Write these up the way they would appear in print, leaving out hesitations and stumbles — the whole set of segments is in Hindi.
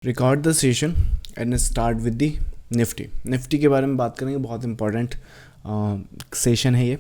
Record the session and start with the Nifty के बारे में बात करेंगे। बहुत इंपॉर्टेंट सेशन है ये।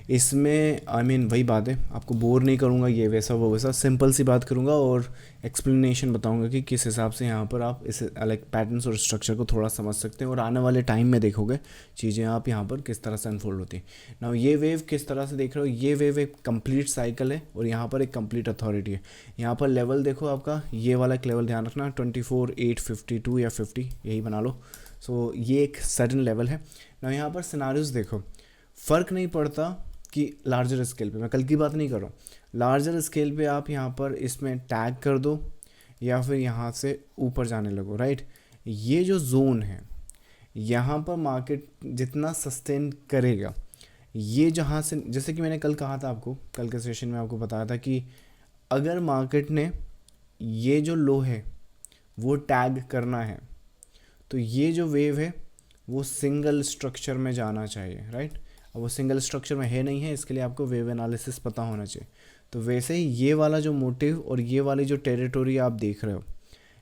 इसमें वही बात है, आपको बोर नहीं करूँगा, ये वैसा वो वैसा, सिंपल सी बात करूँगा और एक्सप्लेनेशन बताऊँगा कि किस हिसाब से यहाँ पर आप इसे लाइक पैटर्न्स और स्ट्रक्चर को थोड़ा समझ सकते हैं और आने वाले टाइम में देखोगे चीज़ें आप यहाँ पर किस तरह से अनफोल्ड होती हैं। नाउ ये वेव किस तरह से देख रहे हो, ये वेव एक कंप्लीट साइकिल है और यहाँ पर एक कंप्लीट अथॉरिटी है। यहाँ पर लेवल देखो आपका, ये वाला एक लेवल ध्यान रखना 24,852 या 50 यही बना लो। सो ये एक सडन लेवल है ना। यहाँ पर सिनारियोज देखो, फ़र्क नहीं पड़ता कि लार्जर स्केल पे, मैं कल की बात नहीं कर रहा हूँ, लार्जर स्केल पे आप यहाँ पर इसमें टैग कर दो या फिर यहाँ से ऊपर जाने लगो, राइट। ये जो जोन है यहाँ पर मार्केट जितना सस्टेन करेगा, ये जहाँ से, जैसे कि मैंने कल कहा था आपको, कल के सेशन में आपको बताया था कि अगर मार्केट ने ये जो लो है वो टैग करना है तो ये जो वेव है वो सिंगल स्ट्रक्चर में जाना चाहिए, राइट। अब वो सिंगल स्ट्रक्चर में है नहीं है, इसके लिए आपको वेव एनालिसिस पता होना चाहिए। तो वैसे ही ये वाला जो मोटिव और ये वाली जो टेरिटोरी आप देख रहे हो,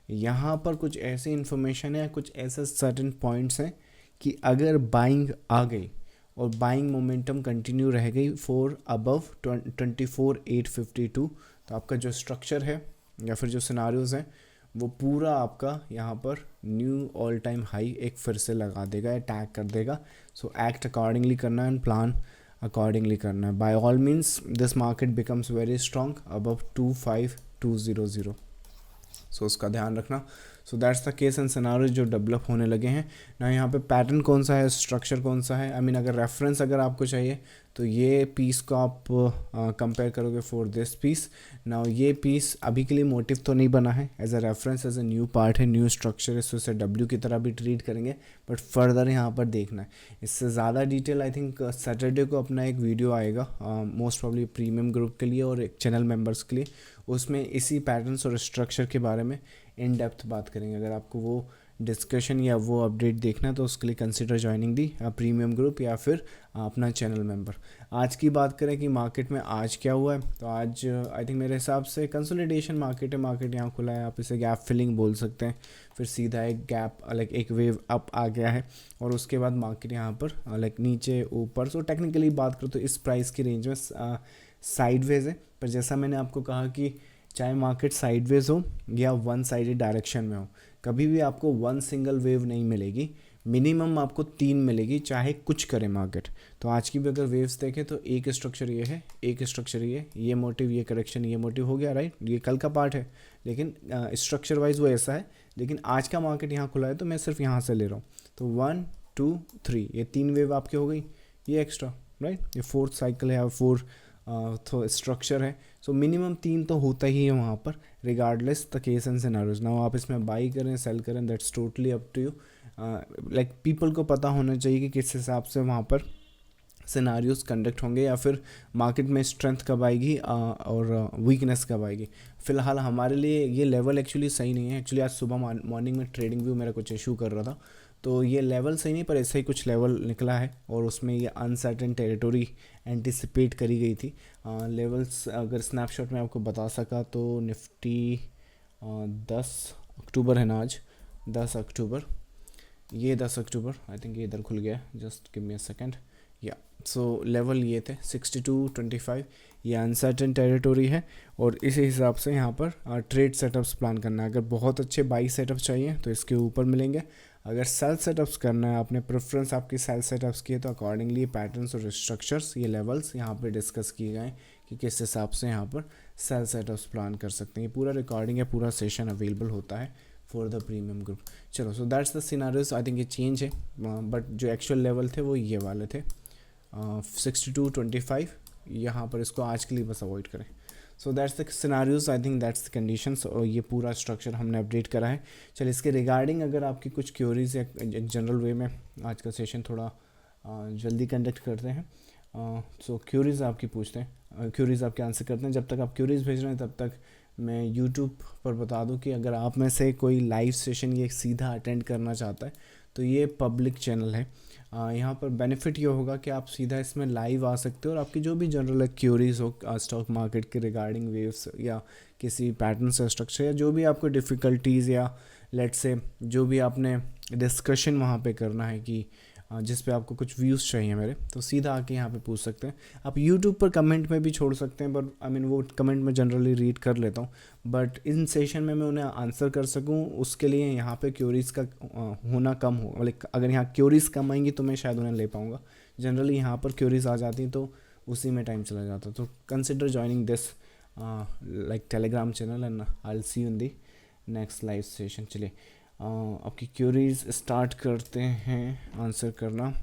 यहाँ पर कुछ ऐसी इन्फॉर्मेशन है, कुछ ऐसे सर्टेन पॉइंट्स हैं कि अगर बाइंग आ गई और बाइंग मोमेंटम कंटिन्यू रह गई फॉर अबव 24,852, तो आपका जो स्ट्रक्चर है या फिर जो सिनारियोज़ हैं वो पूरा आपका यहाँ पर न्यू ऑल टाइम हाई एक फिर से लगा देगा या टैग कर देगा। सो एक्ट अकॉर्डिंगली करना है एंड प्लान अकॉर्डिंगली करना है। By all means this market becomes very strong above 25,200। So उसका ध्यान रखना। So that's the case and scenario जो डेवलप होने लगे हैं ना। यहाँ पे पैटर्न कौन सा है, स्ट्रक्चर कौन सा है, अगर रेफरेंस अगर आपको चाहिए तो ये पीस को आप कंपेयर करोगे फॉर दिस पीस। ना ये पीस अभी के लिए मोटिव तो नहीं बना है, as a reference, as a new part है, न्यू स्ट्रक्चर है, इसे डब्ल्यू की तरह भी ट्रीट करेंगे, बट फर्दर यहाँ पर देखना है। इससे ज़्यादा डिटेल आई थिंक सैटरडे को अपना एक वीडियो आएगा मोस्ट प्रॉब्ली प्रीमियम ग्रुप के लिए और एक चैनल मेम्बर्स के लिए, उसमें इसी पैटर्न्स और स्ट्रक्चर के बारे में इन डेप्थ बात करेंगे। अगर आपको वो डिस्कशन या वो अपडेट देखना है तो उसके लिए कंसिडर ज्वाइनिंग दी प्रीमियम ग्रुप या फिर अपना चैनल मेंबर। आज की बात करें कि मार्केट में आज क्या हुआ है, तो आज आई थिंक मेरे हिसाब से कंसोलिडेशन मार्केट है। मार्केट यहाँ खुला है, आप इसे गैप फिलिंग बोल सकते हैं। फिर सीधा एक गैप लाइक एक वेव अप आ गया है और उसके बाद मार्केट यहाँ पर लाइक नीचे ऊपर। सो टेक्निकली बात करो तो इस प्राइस की रेंज में साइडवेज है। पर जैसा मैंने आपको कहा कि चाहे मार्केट साइडवेज हो या वन साइडेड डायरेक्शन में हो, कभी भी आपको वन सिंगल वेव नहीं मिलेगी, मिनिमम आपको 3 मिलेगी चाहे कुछ करे मार्केट। तो आज की भी अगर वेव्स देखें तो एक स्ट्रक्चर ये है, एक स्ट्रक्चर ये मोटिव, ये करेक्शन, ये मोटिव हो गया, राइट। ये कल का पार्ट है लेकिन स्ट्रक्चर वाइज वो ऐसा है। लेकिन आज का मार्केट यहाँ खुला है तो मैं सिर्फ यहाँ से ले रहा हूँ। तो 1 2 3 ये 3 वेव आपकी हो गई, ये एक्स्ट्रा, राइट। ये 4th साइकिल है और 4 तो स्ट्रक्चर है। सो मिनिमम 3 तो होता ही है वहाँ पर, regardless the case and scenarios. ना आप इसमें बाई करें सेल करें, that's totally up to you. Like people को पता होना चाहिए कि किस हिसाब से वहाँ पर सिनारियोज कंडक्ट होंगे या फिर मार्केट में स्ट्रेंथ कब आएगी और वीकनेस कब आएगी। फ़िलहाल हमारे लिए ये लेवल एक्चुअली सही नहीं है। एक्चुअली आज सुबह मॉर्निंग में ट्रेडिंग व्यू मेरा कुछ इशू कर रहा था, तो ये लेवल सही नहीं, पर ऐसा ही कुछ लेवल निकला है और उसमें ये अनसर्टेन टेरिटोरी एंटिसिपेट करी गई थी। लेवल्स अगर स्नैपशॉट में आपको बता सका तो निफ्टी 10 अक्टूबर है ना आज, 10 अक्टूबर, ये 10 अक्टूबर आई थिंक ये इधर खुल गया, just give me a second. या सो लेवल ये थे 62.25, ये अनसर्टेन टेरिटोरी है और इसी हिसाब से यहाँ पर ट्रेड सेटअप्स प्लान करना है। अगर बहुत अच्छे बाई सेटअप चाहिए तो इसके ऊपर मिलेंगे। अगर सेल सेटअप्स करना है, आपने प्रेफरेंस आपकी सेल सेटअप्स की है, तो अकॉर्डिंगली पैटर्न्स और स्ट्रक्चर्स, ये लेवल्स यहाँ पे डिस्कस किए गए कि किस हिसाब से यहाँ पर सेल सेटअप्स प्लान कर सकते हैं। ये पूरा रिकॉर्डिंग या पूरा सेशन अवेलेबल होता है फॉर द प्रीमियम ग्रुप। चलो, so that's the scenarios. I think ये चेंज है, बट जो एक्चुअल लेवल थे वो ये वाले थे 62.25। यहाँ पर इसको आज के लिए बस अवॉइड करें। सो that's the scenarios, I think that's the conditions, और ये पूरा स्ट्रक्चर हमने अपडेट करा है। चलिए, इसके रिगार्डिंग अगर आपकी कुछ क्यूरीज या एक जनरल वे में आज का सेशन थोड़ा जल्दी कंडक्ट करते हैं। सो क्यूरीज आपकी पूछते हैं, क्यूरीज आपके आंसर करते हैं। जब तक आप क्यूरीज भेज रहे हैं तब तक मैं यूट्यूब पर बता दूं कि अगर आप में से कोई लाइव सेशन ये सीधा अटेंड करना चाहता है तो ये पब्लिक चैनल है। यहाँ पर बेनिफिट ये होगा कि आप सीधा इसमें लाइव आ सकते हो और आपकी जो भी जनरल क्यूरीज हो स्टॉक मार्केट के रिगार्डिंग वेव्स या किसी पैटर्न से स्ट्रक्चर या जो भी आपको डिफ़िकल्टीज़ या लेट्स से जो भी आपने डिस्कशन वहाँ पे करना है कि जिस पे आपको कुछ व्यूज़ चाहिए मेरे, तो सीधा आके यहाँ पे पूछ सकते हैं। आप यूट्यूब पर कमेंट में भी छोड़ सकते हैं, बट आई मीन वो कमेंट में जनरली रीड कर लेता हूँ, बट इन सेशन में मैं उन्हें आंसर कर सकूँ उसके लिए यहाँ पे क्यूरीज़ का होना कम हो, मतलब अगर यहाँ क्यूरीज़ कम आएंगी तो मैं शायद उन्हें ले पाऊँगा। जनरली यहाँ पर क्यूरीज़ आ जाती हैं तो उसी में टाइम चला जाता। तो consider joining this like Telegram channel and I will see you in the next live session. चलिए आपकी क्यूरीज स्टार्ट करते हैं आंसर करना।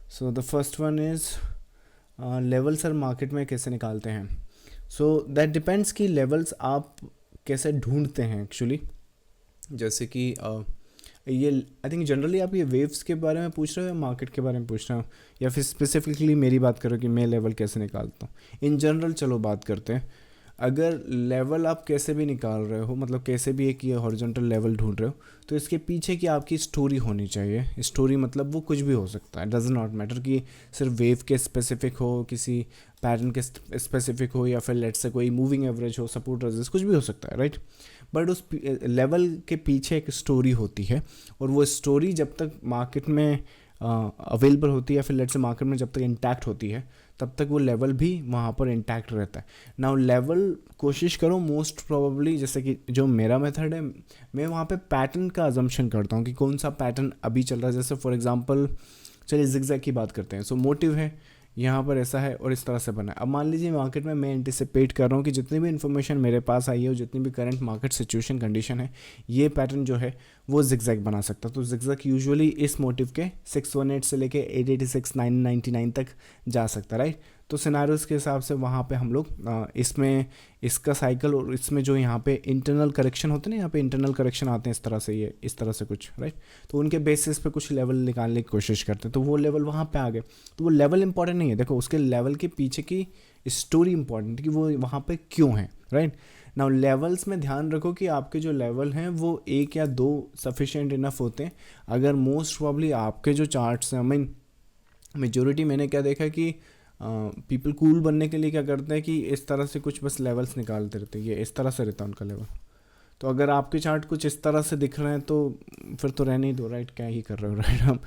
So the first one is level sir market में कैसे निकालते हैं। सो दैट डिपेंड्स कि लेवल्स आप कैसे ढूंढते हैं एक्चुअली। जैसे कि ये आई थिंक जनरली आप ये वेव्स के बारे में पूछ रहे हो या मार्केट के बारे में पूछ रहे हो, या फिर स्पेसिफिकली मेरी बात करो कि मैं लेवल कैसे निकालता हूँ। इन जनरल चलो बात करते हैं। अगर लेवल आप कैसे भी निकाल रहे हो, मतलब कैसे भी एक ये हॉरिजॉन्टल लेवल ढूंढ रहे हो, तो इसके पीछे की आपकी स्टोरी होनी चाहिए। स्टोरी मतलब वो कुछ भी हो सकता है, डज नॉट मैटर कि सिर्फ वेव के स्पेसिफिक हो, किसी पैटर्न के स्पेसिफिक हो, या फिर लेट से कोई मूविंग एवरेज हो, सपोर्ट रेजिस्ट, कुछ भी हो सकता है, राइट। बट उस लेवल के पीछे एक स्टोरी होती है, और वो स्टोरी जब तक मार्केट में अवेलेबल होती है, या फिर लेट से मार्केट में जब तक इंटैक्ट होती है, तब तक वो लेवल भी वहाँ पर इंटैक्ट रहता है। नाउ लेवल कोशिश करो मोस्ट प्रोबेबली, जैसे कि जो मेरा मेथड है, मैं वहाँ पे पैटर्न का अजम्पशन करता हूँ कि कौन सा पैटर्न अभी चल रहा है। जैसे फॉर एग्जांपल चलिए जिगजैग की बात करते हैं। सो मोटिव है यहाँ पर ऐसा है और इस तरह से बना है। अब मान लीजिए मार्केट में मैं एंटिसिपेट कर रहा हूँ कि जितनी भी इन्फॉर्मेशन मेरे पास आई है और जितनी भी करंट मार्केट सिचुएशन कंडीशन है, ये पैटर्न जो है वो जिगजैग बना सकता है। तो जिगजैग यूजुअली इस मोटिव के 618 से लेके 886 999 तक जा सकता है, राइट। तो सिनारियोस के हिसाब से वहाँ पे हम लोग इसमें इसका साइकिल और इसमें जो यहाँ पे इंटरनल करेक्शन होते हैं ना, यहाँ पे इंटरनल करेक्शन आते हैं इस तरह से, ये इस तरह से कुछ, राइट। तो उनके बेसिस पे कुछ लेवल निकालने की कोशिश करते हैं, तो वो लेवल वहाँ पे आ गए। तो वो लेवल इंपॉर्टेंट नहीं है, देखो उसके लेवल के पीछे की स्टोरी इंपॉर्टेंट कि वो वहाँ पे क्यों है, राइट। नाउ लेवल्स में ध्यान रखो कि आपके जो लेवल हैं वो एक या दो सफिशिएंट इनफ होते हैं। अगर मोस्ट प्रॉब्ली आपके जो चार्ट्स हैं, आई मीन मेजोरिटी मैंने क्या देखा कि पीपल कूल बनने के लिए क्या करते हैं कि इस तरह से कुछ बस लेवल्स निकालते रहते हैं, ये इस तरह से रहता है उनका लेवल। तो अगर आपके चार्ट कुछ इस तरह से दिख रहे हैं तो फिर तो रहने ही दो, राइट। क्या ही कर रहे हो, राइट।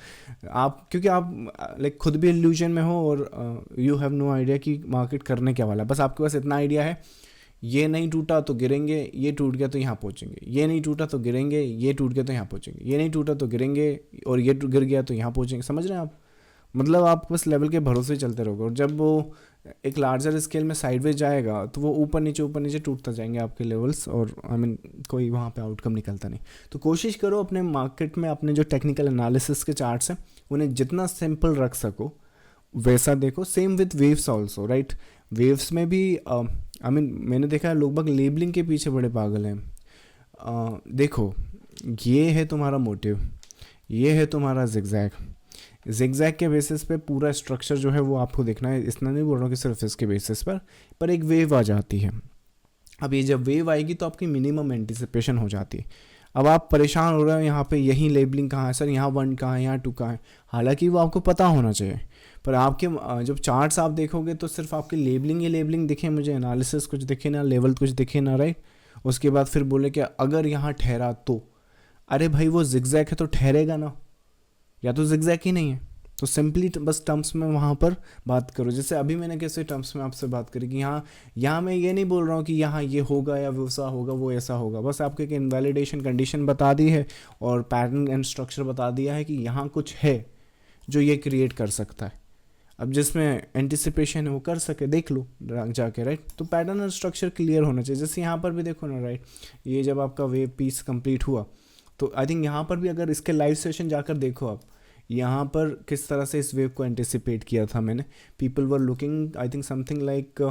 आप क्योंकि आप लाइक खुद भी इल्यूजन में हो और यू हैव नो आइडिया कि मार्केट करने क्या वाला है। बस आपके पास इतना आइडिया है, ये नहीं टूटा तो गिरेंगे, ये टूट गया तो यहाँ पहुँचेंगे, ये नहीं टूटा तो गिरेंगे, ये टूट गया तो यहाँ पहुँचेंगे, ये नहीं टूटा तो गिरेंगे, और ये गिर गया तो यहाँ पहुँचेंगे। समझ रहे हैं आप? मतलब आप बस लेवल के भरोसे चलते रहोगे, और जब वो एक लार्जर स्केल में साइडवेज जाएगा तो वो ऊपर नीचे टूटता जाएंगे आपके लेवल्स, और आई मीन कोई वहाँ पे आउटकम निकलता नहीं। तो कोशिश करो अपने मार्केट में अपने जो टेक्निकल एनालिसिस के चार्ट्स हैं उन्हें जितना सिंपल रख सको वैसा देखो। Same with waves also, right. Waves में भी आई मीन मैंने देखा है लोग बाग लेबलिंग के पीछे बड़े पागल हैं। देखो ये है तुम्हारा मोटिव, ये है तुम्हारा जिगजैग। जिगजैग के बेसिस पे पूरा स्ट्रक्चर जो है वो आपको देखना है। इसलिए नहीं बोल रहा हूँ कि सिर्फ इसके बेसिस पर एक वेव आ जाती है। अब ये जब वेव आएगी तो आपकी मिनिमम एंटिसिपेशन हो जाती है। अब आप परेशान हो रहे हो यहाँ पे यहीं लेबलिंग कहाँ है सर, यहाँ 1 कहाँ है, यहाँ 2 कहाँ है, हालांकि वो आपको पता होना चाहिए। पर आपके जब चार्ट्स आप देखोगे तो सिर्फ आपकी लेबलिंग ही लेबलिंग दिखे, मुझे एनालिसिस कुछ दिखे ना, लेवल कुछ दिखे ना, राइट। उसके बाद फिर बोले कि अगर यहाँ ठहरा तो, अरे भाई वो जिगजैग है तो ठहरेगा ना, या तो जिगजैग ही नहीं है। तो सिंपली बस टर्म्स में वहाँ पर बात करो। जैसे अभी मैंने कैसे टर्म्स में आपसे बात करी कि यहाँ मैं ये नहीं बोल रहा हूँ कि यहाँ ये होगा या वैसा होगा, वो ऐसा होगा। बस आपको एक इनवैलिडेशन कंडीशन बता दी है और पैटर्न एंड स्ट्रक्चर बता दिया है कि यहाँ कुछ है जो ये क्रिएट कर सकता है। अब जिसमें एंटिसिपेशन है वो कर सके, देख लो जाके, राइट। तो पैटर्न और स्ट्रक्चर क्लियर होना चाहिए। जैसे यहाँ पर भी देखो ना, राइट, ये जब आपका वेव पीस कंप्लीट हुआ तो आई थिंक यहाँ पर भी अगर इसके लाइव सेशन जाकर देखो आप, यहाँ पर किस तरह से इस वेव को एंटिसिपेट किया था मैंने। People were looking I think something like,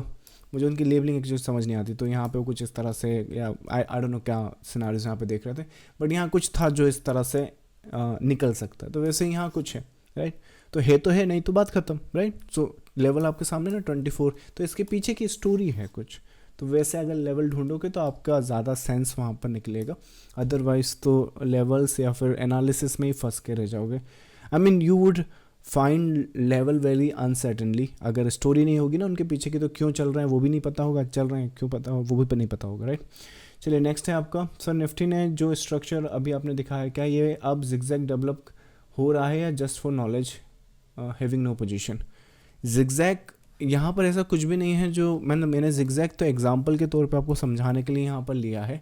मुझे उनकी लेबलिंग जो समझ नहीं आती, तो यहाँ पे वो कुछ इस तरह से, या आई डोंट नो क्या सिनारियोस यहाँ पे देख रहे थे, बट यहाँ कुछ था जो इस तरह से निकल सकता है। तो वैसे यहाँ कुछ है, राइट। तो है नहीं तो बात खत्म, राइट। सो लेवल आपके सामने ना 24, तो इसके पीछे की स्टोरी है कुछ। तो वैसे अगर लेवल ढूंढोगे तो आपका ज़्यादा सेंस वहाँ पर निकलेगा, अदरवाइज़ तो लेवल्स या फिर एनालिसिस में ही फंस के रह जाओगे। I mean you would find level very uncertainly. अगर स्टोरी नहीं होगी ना उनके पीछे की, तो क्यों चल रहे हैं वो भी नहीं पता होगा, चल रहे हैं क्यों पता हो वो भी नहीं पता होगा, राइट। चलिए नेक्स्ट है आपका सर, निफ्टी ने जो स्ट्रक्चर अभी आपने दिखाया, क्या ये अब जिगजैग डेवलप हो रहा है या just for knowledge having no position? Zigzag यहाँ पर ऐसा कुछ भी नहीं है जो मैंने जिगजैग तो एग्जांपल के तौर पे आपको समझाने के लिए यहाँ पर लिया है।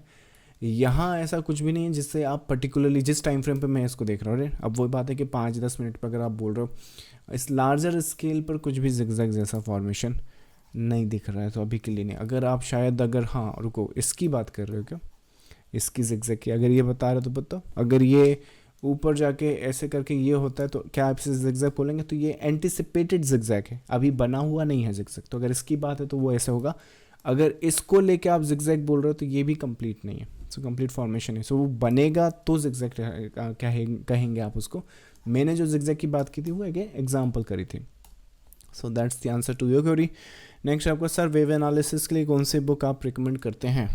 यहाँ ऐसा कुछ भी नहीं है जिससे आप पर्टिकुलरली जिस टाइम फ्रेम पे मैं इसको देख रहा हूँ, अब वो बात है कि 5-10 मिनट पर अगर आप बोल रहे हो, इस लार्जर स्केल पर कुछ भी जिगजैग जैसा फॉर्मेशन नहीं दिख रहा है तो अभी के लिए नहीं। अगर आप शायद अगर हाँ रुको, इसकी बात कर रहे हो क्या, इसकी जिगजैग की अगर ये बता रहे हो तो बताओ, अगर ये ऊपर जाके ऐसे करके ये होता है तो क्या आप इसे जिगजैग बोलेंगे? तो ये एंटिसिपेटेड जिगजैग है, अभी बना हुआ नहीं है जिगजैग। तो अगर इसकी बात है तो वो ऐसे होगा। अगर इसको लेके आप जिगजैग बोल रहे हो तो ये भी कंप्लीट नहीं है, सो कंप्लीट फॉर्मेशन है। सो वो बनेगा तो जिगजैग कहेंगे आप उसको। मैंने जो जिगजैग की बात की थी वो एक एग्जाम्पल करी थी। So that's the answer to your query. Next आपका सर, वेव एनालिसिस के लिए कौन सी बुक आप रिकमेंड करते हैं?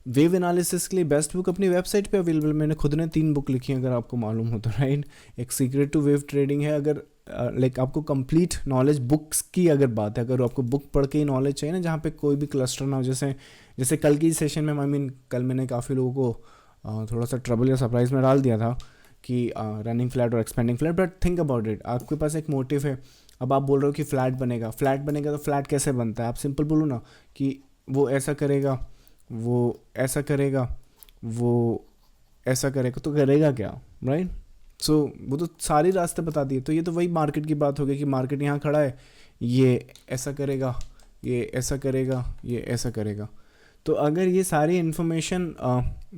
वेव एनालिसिस के लिए बेस्ट बुक अपनी वेबसाइट पे अवेलेबल, मैंने खुद ने 3 बुक लिखी हैं अगर आपको मालूम हो तो, राइट। एक सीक्रेट टू वेव ट्रेडिंग है, अगर लाइक आपको कंप्लीट नॉलेज बुक्स की अगर बात है, अगर आपको बुक पढ़ के ही नॉलेज चाहिए ना, जहाँ पे कोई भी क्लस्टर ना हो, जैसे कल की सेशन में आई मीन कल मैंने काफ़ी लोगों को थोड़ा सा ट्रबल या सरप्राइज में डाल दिया था कि रनिंग फ्लैट और expanding flat. But think about it, आपके पास एक मोटिव है, अब आप बोल रहे हो कि फ्लैट बनेगा तो फ्लैट कैसे बनता है? आप सिंपल बोलो ना कि वो ऐसा करेगा, वो ऐसा करेगा, वो ऐसा करेगा, तो करेगा क्या, राइट? सो वो तो सारे रास्ते बता दिए। तो ये तो वही मार्केट की बात हो गई कि मार्केट यहाँ खड़ा है, ये ऐसा करेगा, ये ऐसा करेगा, ये ऐसा करेगा। तो अगर ये सारी इन्फॉर्मेशन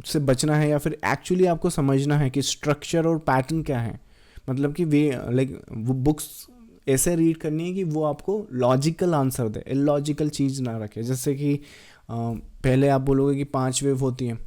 से बचना है या फिर एक्चुअली आपको समझना है कि स्ट्रक्चर और पैटर्न क्या है, मतलब कि वे लाइक वो बुक्स ऐसे रीड करनी है कि वो आपको लॉजिकल आंसर दे, इलॉजिकल चीज़ ना रखे। जैसे कि पहले आप बोलोगे कि 5 वेव होती हैं,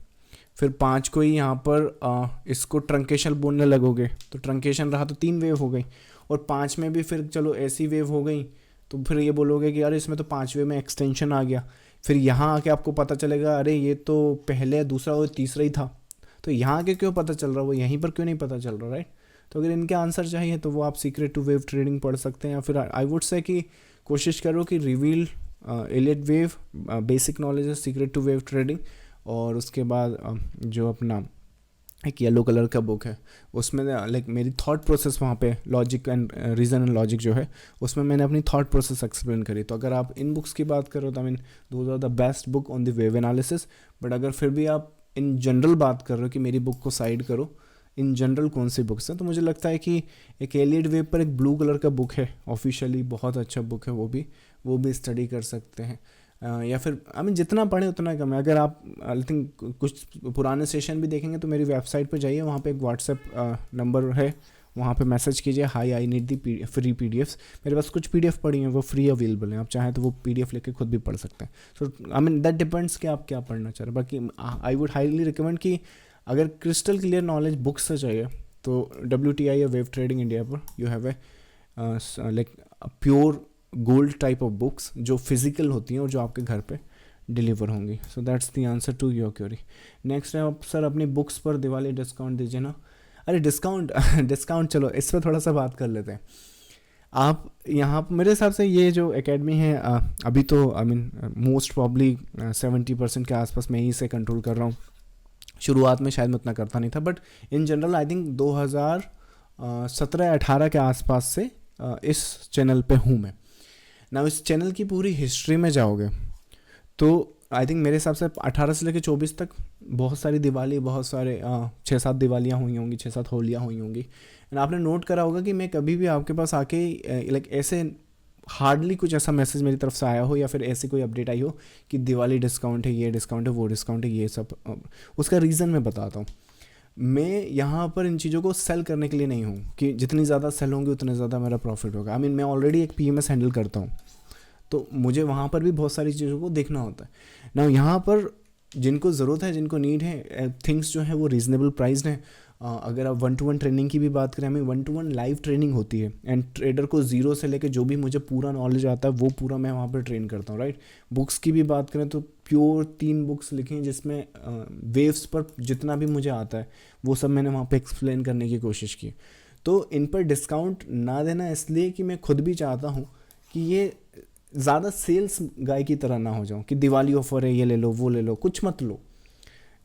फिर 5 को ही यहाँ पर इसको ट्रंकेशन बोलने लगोगे, तो ट्रंकेशन रहा तो 3 वेव हो गई, और 5 में भी फिर चलो ऐसी वेव हो गई, तो फिर ये बोलोगे कि यार इसमें तो 5 वेव में एक्सटेंशन आ गया। फिर यहाँ आके आपको पता चलेगा अरे ये तो पहले दूसरा और तीसरा ही था, तो यहाँ आके क्यों पता चल रहा, वो यहीं पर क्यों नहीं पता चल रहा, राइट? तो अगर इनके आंसर चाहिए तो वो आप सीक्रेट टू वेव ट्रेडिंग पढ़ सकते हैं, या फिर आई वुड से कि कोशिश करो कि reveal Elliott wave basic knowledge है, सीक्रेट टू वेव ट्रेडिंग, और उसके बाद जो अपना एक येलो कलर का बुक है उसमें लाइक मेरी थॉट प्रोसेस वहाँ पे logic and reason and logic जो है उसमें मैंने अपनी थॉट प्रोसेस एक्सप्लेन करी। तो अगर आप इन बुक्स की बात करो तो I mean those are the best book on the wave analysis. But अगर फिर भी आप इन जनरल बात कर रहे हो कि मेरी बुक को साइड करो, इन जनरल कौन सी बुक्स हैं, तो मुझे लगता है कि एक एलियट वेव पर एक ब्लू कलर का बुक है ऑफिशियली, बहुत अच्छा बुक है, वो भी स्टडी कर सकते हैं। या फिर आई मीन जितना पढ़े उतना कम है। अगर आप आई थिंक कुछ पुराने सेशन भी देखेंगे तो मेरी वेबसाइट पे जाइए, वहाँ पे एक व्हाट्सएप नंबर है, वहाँ पे मैसेज कीजिए, high I need the free PDFs. मेरे पास कुछ पीडीएफ पड़ी हैं, वो फ्री अवेलेबल हैं, आप चाहें तो वो पीडीएफ लेके खुद भी पढ़ सकते हैं। So I mean that depends कि आप क्या पढ़ना चाह रहे हैं। बाकी आई वुड हाईली रिकमेंड कि अगर क्रिस्टल क्लियर नॉलेज बुक्स से चाहिए तो WTI या वेव ट्रेडिंग इंडिया पर you have a like pure gold type of books जो फिजिकल होती हैं और जो आपके घर पे डिलीवर होंगी। So that's the answer to your query. Next है आप सर अपनी बुक्स पर दिवाली डिस्काउंट दीजिए ना। अरे डिस्काउंट चलो इस पर थोड़ा सा बात कर लेते हैं। आप यहाँ मेरे हिसाब से ये जो एकेडमी है अभी तो आई मीन मोस्ट प्रॉब्ली 70% के आसपास मैं ही इसे कंट्रोल कर रहा हूँ। शुरुआत में शायद मैं उतना करता नहीं था, but in general I think 2017-18 के आसपास से इस चैनल पे हूँ मैं ना। इस चैनल की पूरी हिस्ट्री में जाओगे तो आई थिंक मेरे हिसाब से 18 से लेकर 24 तक बहुत सारी दिवाली, बहुत सारे 6-7 दिवालियाँ हुई होंगी, 6-7 होलियाँ हुई होंगी। एंड आपने नोट करा होगा कि मैं कभी भी आपके पास आके लाइक ऐसे हार्डली कुछ ऐसा मैसेज मेरी तरफ से आया हो या फिर ऐसी कोई अपडेट आई हो कि दिवाली डिस्काउंट है, ये डिस्काउंट है, वो डिस्काउंट है, ये सब। उसका रीज़न मैं बताता हूँ। मैं यहाँ पर इन चीज़ों को सेल करने के लिए नहीं हूँ कि जितनी ज़्यादा सेल होंगी उतने ज़्यादा मेरा प्रॉफिट होगा। आई मीन मैं ऑलरेडी एक PMS हैंडल करता हूँ, तो मुझे वहाँ पर भी बहुत सारी चीज़ों को देखना होता है ना। यहाँ पर जिनको ज़रूरत है, जिनको नीड है, थिंग्स जो है वो रीज़नेबल प्राइस हैं। अगर आप 1-to-1 ट्रेनिंग की भी बात करें, हमें 1-to-1 लाइव ट्रेनिंग होती है एंड ट्रेडर को ज़ीरो से लेकर जो भी मुझे पूरा नॉलेज आता है वो पूरा मैं वहाँ पर ट्रेन करता हूँ, राइट। बुक्स की भी बात करें तो प्योर 3 बुक्स लिखी हैं जिसमें वेव्स पर जितना भी मुझे आता है वो सब मैंने वहाँ पर एक्सप्लेन करने की कोशिश की। तो इन पर डिस्काउंट ना देना इसलिए कि मैं खुद भी चाहता हूँ कि ये ज़्यादा सेल्स गाय की तरह ना हो जाऊँ कि दिवाली ऑफर है, ये ले लो, वो ले लो, कुछ मत लो।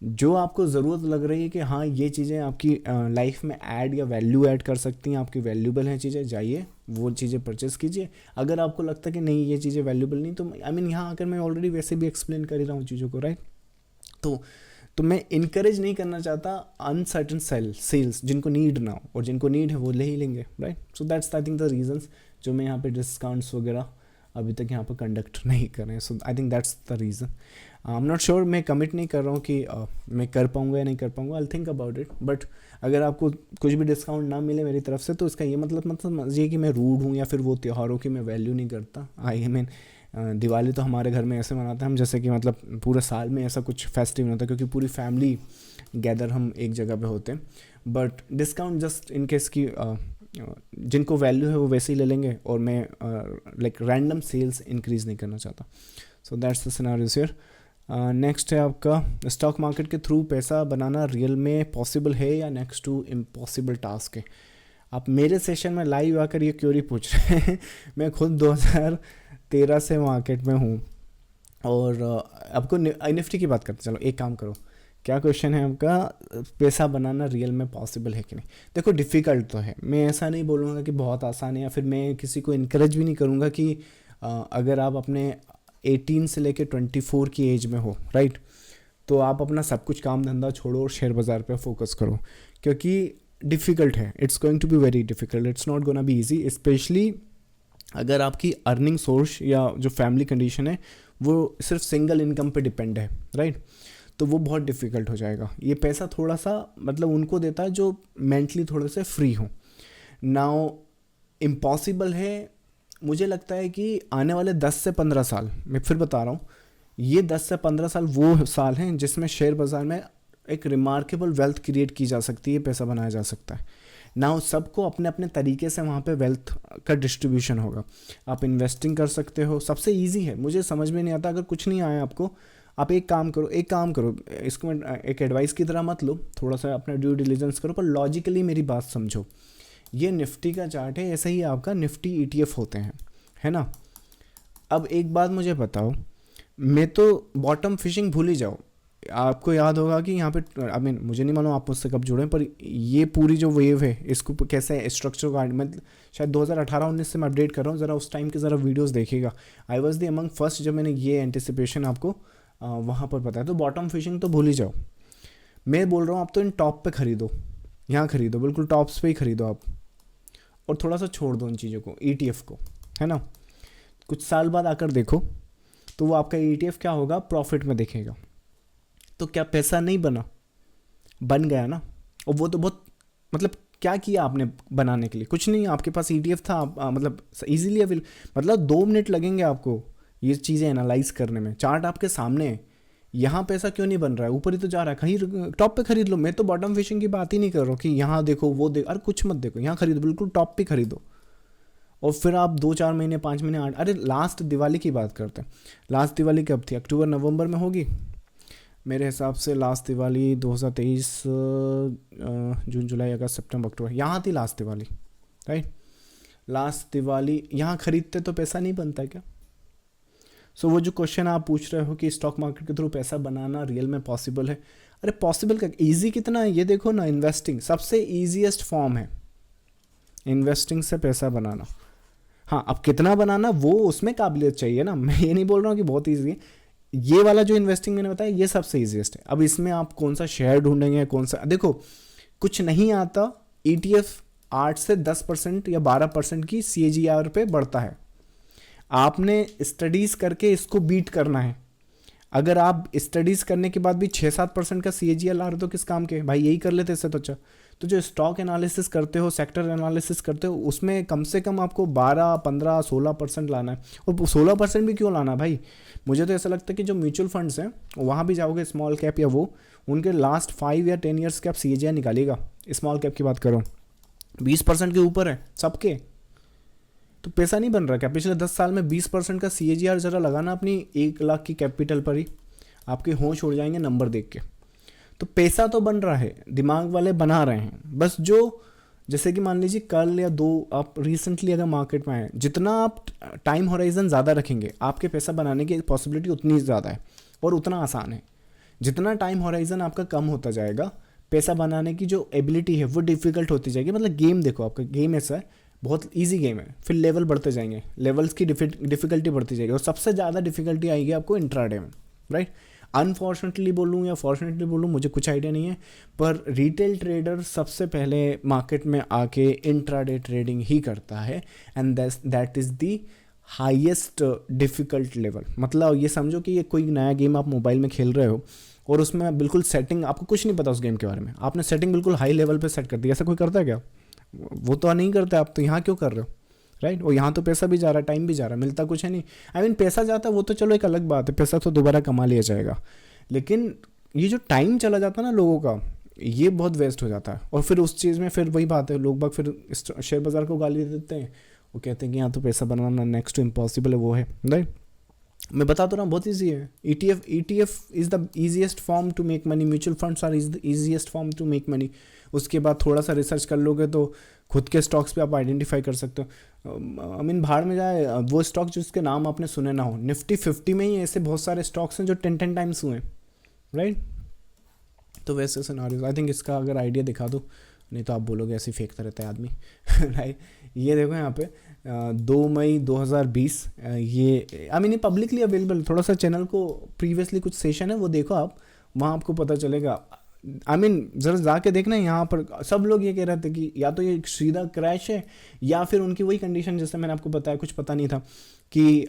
जो आपको ज़रूरत लग रही है कि हाँ ये चीज़ें आपकी लाइफ में ऐड या वैल्यू ऐड कर सकती हैं, आपकी वैल्यूबल हैं चीज़ें, जाइए वो चीज़ें परचेस कीजिए। अगर आपको लगता है कि नहीं ये चीज़ें वैल्यूबल नहीं, तो आई मीन यहाँ आकर मैं ऑलरेडी वैसे भी एक्सप्लेन कर ही रहा हूँ चीज़ों को, राइट। तो मैं इनकरेज नहीं करना चाहता अनसर्टन सेल्स जिनको नीड ना हो, और जिनको नीड है वो ले ही लेंगे, right. So that's I think the reasons जो मैं यहाँ पे डिस्काउंट्स वगैरह अभी तक यहाँ पर कंडक्ट नहीं कर रहे हैं। So I think that's the reason. I am not sure, मैं कमिट नहीं कर रहा हूँ कि मैं कर पाऊँगा या नहीं कर पाऊँगा, I think about it. But अगर आपको कुछ भी डिस्काउंट ना मिले मेरी तरफ से, तो इसका ये मतलब ये कि मैं रूड हूँ या फिर वो त्योहारों की मैं वैल्यू नहीं करता। आई मीन दिवाली तो हमारे घर में ऐसे मनाते हैं हम जैसे कि मतलब पूरे साल में ऐसा कुछ फेस्टिव नहीं होता, क्योंकि पूरी फैमिली गैदर हम एक जगह पे होते हैं। But discount just in case की जिनको वैल्यू है वो वैसे ही ले लेंगे, और मैं लाइक रैंडम सेल्स इंक्रीज़ नहीं करना चाहता। सो that's the scenarios here. Next है आपका, स्टॉक मार्केट के थ्रू पैसा बनाना रियल में पॉसिबल है या नेक्स्ट टू इम्पॉसिबल टास्क है। आप मेरे सेशन में लाइव आकर ये क्योरी पूछ रहे हैं। मैं खुद 2013 से मार्केट में हूँ, और आपको निफ्टी की बात करते, चलो एक काम करो, क्या क्वेश्चन है आपका, पैसा बनाना रियल में पॉसिबल है कि नहीं। देखो डिफ़िकल्ट तो है, मैं ऐसा नहीं बोलूँगा कि बहुत आसान है, या फिर मैं किसी को इनकरेज भी नहीं करूँगा कि अगर आप अपने 18 से लेकर 24 की एज में हो, राइट, तो आप अपना सब कुछ काम धंधा छोड़ो और शेयर बाज़ार पे फोकस करो, क्योंकि डिफ़िकल्ट है। It's going to be very difficult, it's not gonna be easy, specially अगर आपकी अर्निंग सोर्स या जो फैमिली कंडीशन है वो सिर्फ सिंगल इनकम पे डिपेंड है, राइट। तो वो बहुत डिफ़िकल्ट हो जाएगा। ये पैसा थोड़ा सा मतलब उनको देता है जो मेंटली थोड़े से फ्री हो। नाउ इम्पॉसिबल है, मुझे लगता है कि आने वाले 10 से 15 साल, मैं फिर बता रहा हूँ, ये 10 से 15 साल वो साल हैं जिसमें शेयर बाज़ार में एक रिमार्केबल वेल्थ क्रिएट की जा सकती है, पैसा बनाया जा सकता है। ना सबको अपने अपने तरीके से वहाँ पे वेल्थ का डिस्ट्रीब्यूशन होगा। आप इन्वेस्टिंग कर सकते हो, सबसे इजी है, मुझे समझ में नहीं आता, अगर कुछ नहीं आया आपको, आप एक काम करो, इसको एक एडवाइस की तरह मत लो, थोड़ा सा अपना ड्यू डिलिजेंस करो, पर लॉजिकली मेरी बात समझो। ये निफ्टी का चार्ट है, ऐसे ही आपका निफ्टी ETF होते हैं, है ना। अब एक बात मुझे बताओ, मैं तो बॉटम फिशिंग भूल ही जाओ, आपको याद होगा कि यहाँ पे आई मीन मुझे नहीं मालूम आप मुझसे कब जुड़े, पर ये पूरी जो वेव है इसको कैसे स्ट्रक्चर का मतलब शायद 2018-19 से मैं अपडेट कर रहा हूँ, ज़रा उस टाइम के ज़रा वीडियोस देखिएगा। I was the among first जब मैंने ये एंटिसिपेशन आपको वहाँ पर बताया। तो बॉटम फिशिंग तो भूल ही जाओ, मैं बोल रहा हूँ आप तो इन टॉप पे ख़रीदो, यहाँ ख़रीदो, बिल्कुल टॉप्स पे ही ख़रीदो आप, और थोड़ा सा छोड़ दो इन चीज़ों को, ETF को, है ना। कुछ साल बाद आकर देखो तो वो आपका ETF क्या होगा, प्रॉफिट में दिखेगा। तो क्या पैसा नहीं बन गया ना। और वो तो बहुत मतलब क्या किया आपने बनाने के लिए, कुछ नहीं, आपके पास ETF था, मतलब इजीली मतलब 2 मिनट लगेंगे आपको ये चीज़ें एनालाइज करने में, चार्ट आपके सामने है, यहाँ पैसा क्यों नहीं बन रहा है, ऊपर ही तो जा रहा है, कहीं टॉप पे खरीद लो। मैं तो बॉटम फिशिंग की बात ही नहीं कर रहा हूँ कि यहाँ देखो वो देखो, अरे कुछ मत देखो, यहाँ खरीदो, बिल्कुल टॉप पे खरीदो, और फिर आप 2-4 महीने 5 महीने 8, अरे लास्ट दिवाली की बात करते हैं, लास्ट दिवाली कब थी, अक्टूबर नवंबर में होगी मेरे हिसाब से। लास्ट दिवाली 2023 जून जुलाई अगस्त सितंबर अक्टूबर, यहाँ थी last Diwali, right. Last Diwali यहाँ खरीदते तो पैसा नहीं बनता क्या। सो वो जो क्वेश्चन आप पूछ रहे हो कि स्टॉक मार्केट के थ्रू पैसा बनाना रियल में पॉसिबल है, अरे पॉसिबल का ईजी कितना है ये देखो ना। इन्वेस्टिंग सबसे ईजीएस्ट फॉर्म है इन्वेस्टिंग से पैसा बनाना। हाँ, अब कितना बनाना वो उसमें काबिलियत चाहिए ना, मैं ये नहीं बोल रहा हूँ कि बहुत ईजी है। ये वाला जो इन्वेस्टिंग मैंने बताया ये सबसे ईजीएस्ट है। अब इसमें आप कौन सा शेयर ढूंढेंगे, कौन सा, देखो कुछ नहीं आता, ETF 8 से 10% या 12% की CAGR पे बढ़ता है। आपने स्टडीज़ करके इसको बीट करना है। अगर आप स्टडीज़ करने के बाद भी 6-7% का CAGR ला रहे हो तो किस काम के भाई, यही कर लेते इससे तो अच्छा। तो जो स्टॉक एनालिसिस करते हो, सेक्टर एनालिसिस करते हो, उसमें कम से कम आपको 12, 15, 16% लाना है। और 16% भी क्यों लाना भाई, मुझे तो ऐसा लगता है कि जो म्यूचुअल फंड्स हैं वहाँ भी जाओगे स्मॉल कैप या वो, उनके लास्ट 5 या 10 ईयर्स के आप CAGR निकालिएगा, स्मॉल कैप की बात करो 20% के ऊपर है सबके। तो पैसा नहीं बन रहा क्या पिछले 10 साल में 20% का CAGR जरा लगाना अपनी 1 लाख की कैपिटल पर ही, आपके होश उड़ जाएंगे नंबर देख के। तो पैसा तो बन रहा है, दिमाग वाले बना रहे हैं, बस जो जैसे कि मान लीजिए कल या 2 आप रिसेंटली अगर मार्केट में आए, जितना आप टाइम होराइजन ज़्यादा रखेंगे आपके पैसा बनाने की पॉसिबिलिटी उतनी ज़्यादा है और उतना आसान है। जितना टाइम होराइजन आपका कम होता जाएगा, पैसा बनाने की जो एबिलिटी है वो डिफ़िकल्ट होती जाएगी। मतलब गेम देखो, आपका गेम ऐसा है, बहुत इजी गेम है, फिर लेवल बढ़ते जाएंगे, लेवल्स की डिफ़िकल्टी बढ़ती जाएगी और सबसे ज़्यादा डिफ़िकल्टी आएगी आपको इंट्राडे में, राइट। अनफॉर्चुनेटली बोलूँ या फॉर्चुनेटली बोलूँ, मुझे कुछ आइडिया नहीं है, पर रिटेल ट्रेडर सबसे पहले मार्केट में आके इंट्राडे ट्रेडिंग ही करता है, and that is the highest difficult level. मतलब ये समझो कि ये कोई नया गेम आप मोबाइल में खेल रहे हो और उसमें बिल्कुल सेटिंग, आपको कुछ नहीं पता उस गेम के बारे में, आपने सेटिंग बिल्कुल हाई लेवल पे सेट कर दी। ऐसा कोई करता है क्या? वो तो नहीं करता। आप तो यहाँ क्यों कर रहे हो, राइट। और यहाँ तो पैसा भी जा रहा है, टाइम भी जा रहा है, मिलता कुछ है नहीं। आई मीन पैसा जाता है वो तो चलो एक अलग बात है, पैसा तो दोबारा कमा लिया जाएगा, लेकिन ये जो टाइम चला जाता है ना लोगों का, ये बहुत वेस्ट हो जाता है। और फिर उस चीज़ में फिर वही बात है, लोग बाग फिर शेयर बाज़ार को गाली दे देते हैं, वो कहते हैं कि यहाँ तो पैसा बनाना नेक्स्ट टू इम्पॉसिबल है, वो है, राइट। मैं बता तो रहा हूँ बहुत ईजी है। ETF is the easiest form to make money, mutual funds are is the easiest form to make money. उसके बाद थोड़ा सा रिसर्च कर लोगे तो खुद के स्टॉक्स पे आप आइडेंटिफाई कर सकते हो। आई मीन भाड़ में जाए वो स्टॉक जिसके नाम आपने सुने ना हो। निफ्टी 50 में ही ऐसे बहुत सारे स्टॉक्स हैं जो 10 टाइम्स हुए, राइट। तो वैसे सिनारियोज, आई थिंक इसका अगर आइडिया दिखा दूँ, नहीं तो आप बोलोगे ऐसे ही फेंकता रहता है आदमी, राइट। ये देखो यहाँ पे 2 मई 2020, ये आई मीन ये पब्लिकली अवेलेबल, थोड़ा सा चैनल को प्रीवियसली कुछ सेशन है वो देखो आप, वहाँ आपको पता चलेगा। आई मीन ज़रा जाके देखना, यहाँ पर सब लोग ये कह रहे थे कि या तो ये सीधा क्रैश है या फिर उनकी वही कंडीशन जैसे मैंने आपको बताया, कुछ पता नहीं था कि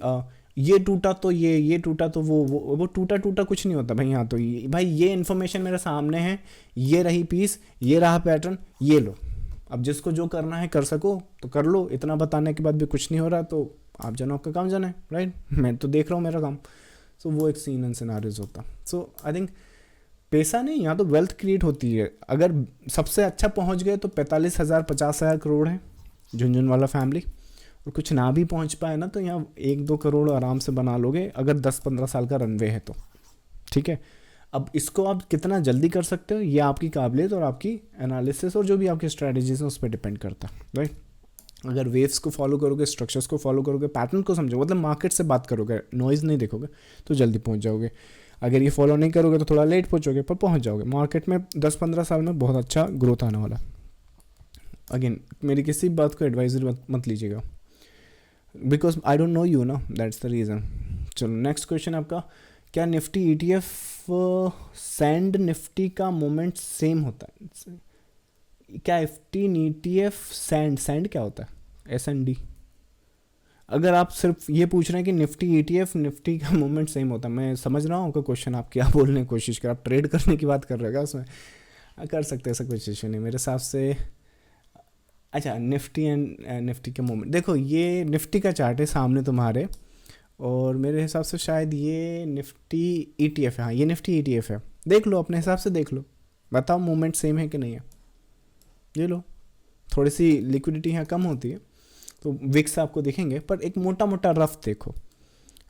ये टूटा तो ये टूटा तो वो टूटा कुछ नहीं होता भाई। यहाँ तो भाई ये इन्फॉर्मेशन मेरे सामने है, ये रही पीस, ये रहा पैटर्न, ये लो, अब जिसको जो करना है कर सको तो कर लो। इतना बताने के बाद भी कुछ नहीं हो रहा तो आप जानो, आपका काम जाना है, राइट। मैं तो देख रहा हूँ मेरा काम। सो वो एक सीन एंड सिनारियोज होता। सो आई थिंक पैसा नहीं, यहाँ तो वेल्थ क्रिएट होती है। अगर सबसे अच्छा पहुँच गए तो 45,000 50,000 करोड़ है झुनझुन वाला फैमिली, और कुछ ना भी पहुँच पाए ना तो यहाँ 1-2 करोड़ आराम से बना लोगे, अगर 10-15 साल का रनवे है तो, ठीक है। अब इसको आप कितना जल्दी कर सकते हो ये आपकी काबिलियत और आपकी एनालिसिस और जो भी आपकी स्ट्रैटेजीज हैं उस पर डिपेंड करता है, राइट। अगर वेव्स को फॉलो करोगे, स्ट्रक्चर्स को फॉलो करोगे, पैटर्न को समझोगे, मतलब मार्केट से बात करोगे, नॉइज़ नहीं देखोगे तो जल्दी पहुंच जाओगे। अगर ये फॉलो नहीं करोगे तो थोड़ा लेट पहुंचोगे, पर पहुंच जाओगे। मार्केट में 10-15 साल में बहुत अच्छा ग्रोथ आने वाला। अगेन मेरी किसी बात को एडवाइजरी मत लीजिएगा, because I don't know you ना, दैट्स द रीज़न। चलो नेक्स्ट क्वेश्चन आपका, क्या निफ्टी ETF सैंड निफ्टी का मोमेंट सेम होता है? क्या ETF सैंड क्या होता है? SND। अगर आप सिर्फ ये पूछ रहे हैं कि निफ्टी ETF निफ्टी का मूवमेंट सेम होता है, मैं समझ रहा हूँ आपका क्वेश्चन, आप क्या बोलने की कोशिश कर, आप ट्रेड करने की बात कर रहे हैं उसमें, कर सकते हैं, ऐसा कोई इशू नहीं मेरे हिसाब से। अच्छा, निफ्टी एंड निफ्टी के मूवमेंट देखो, ये निफ्टी का चार्ट है सामने तुम्हारे, और मेरे हिसाब से शायद ये निफ्टी ETF है। हाँ, ये निफ्टी ETF है, देख लो अपने हिसाब से, देख लो, बताओ मूवमेंट सेम है कि नहीं है। ये लो, थोड़ी सी लिक्विडिटी यहाँ कम होती है तो विक्स आपको दिखेंगे, पर एक मोटा मोटा रफ देखो,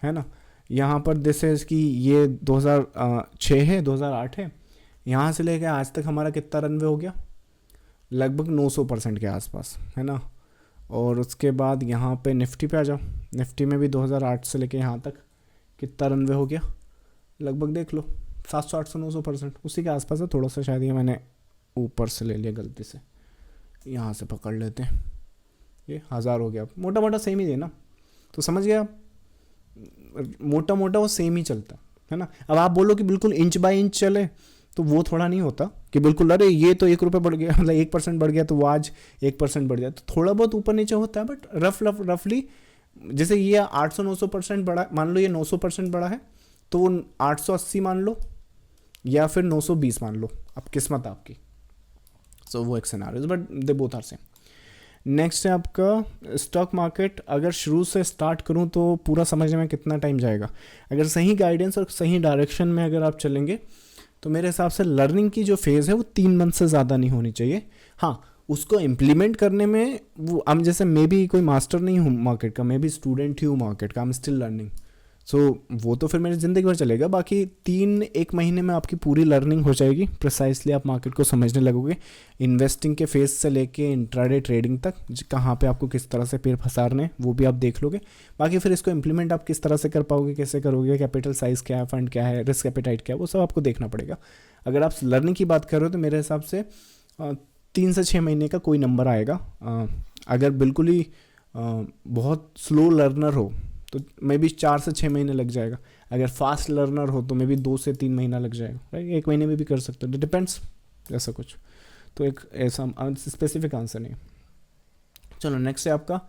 है ना। यहाँ पर जैसे कि ये 2006 है, 2008 है, यहाँ से लेकर आज तक हमारा कितना रनवे हो गया, लगभग 900% के आसपास, है ना। और उसके बाद यहाँ पे निफ्टी पे आ जाओ, निफ्टी में भी 2008 से लेके यहाँ तक कितना रनवे हो गया, लगभग देख लो 700 800 900%, उसी के आसपास है। थोड़ा सा शायद ये मैंने ऊपर से ले लिया गलती से, यहाँ से पकड़ लेते हैं, ये 1000 हो गया, मोटा मोटा सेम ही है ना, तो समझ गया आप, मोटा मोटा वो सेम ही चलता है ना। अब आप बोलो कि बिल्कुल इंच बाय इंच चले तो वो थोड़ा नहीं होता कि बिल्कुल अरे ये तो 1 रुपये बढ़ गया, मतलब 1% बढ़ गया तो वो आज 1% बढ़ गया, तो थोड़ा बहुत ऊपर नीचे होता है, बट रफली जैसे ये 800-900% बढ़ा, मान लो ये 900% बढ़ा है तो वो 880 मान लो या फिर 920 मान लो, अब किस्मत आपकी। सो वो एक scenario, but they both are same. Next है आपका स्टॉक मार्केट। अगर शुरू से स्टार्ट करूं तो पूरा समझने में कितना टाइम जाएगा? अगर सही गाइडेंस और सही डायरेक्शन में अगर आप चलेंगे तो मेरे हिसाब से लर्निंग की जो फेज़ है वो 3 मंथ से ज़्यादा नहीं होनी चाहिए। हाँ, उसको इम्प्लीमेंट करने में वो, हम जैसे मैं भी कोई मास्टर नहीं हूँ मार्केट का, मैं भी स्टूडेंट ही हूँ मार्केट का, आई एम स्टिल लर्निंग। सो वो तो फिर मेरी ज़िंदगी भर चलेगा। बाकी 3-1 महीने में आपकी पूरी लर्निंग हो जाएगी, प्रिसाइसली आप मार्केट को समझने लगोगे, इन्वेस्टिंग के फेज से लेके इंट्राडे ट्रेडिंग तक, कहाँ पे आपको किस तरह से पैर फंसाने हैं वो भी आप देख लोगे। बाकी फिर इसको इम्प्लीमेंट आप किस तरह से कर पाओगे, कैसे करोगे, कैपिटल साइज़ क्या है, फंड क्या है, रिस्क एपेटाइट क्या है, वो सब आपको देखना पड़ेगा। अगर आप लर्निंग की बात कर रहे हो तो मेरे हिसाब से 3 से 6 महीने का कोई नंबर आएगा। अगर बिल्कुल ही बहुत स्लो लर्नर हो तो मे बी 4 से 6 महीने लग जाएगा। अगर फास्ट लर्नर हो तो मे बी 2 से 3 महीना लग जाएगा, राइट। 1 महीने में भी कर सकते हो, तो डिपेंड्स, ऐसा कुछ। तो एक ऐसा स्पेसिफिक आंसर नहीं है। चलो नेक्स्ट है आपका,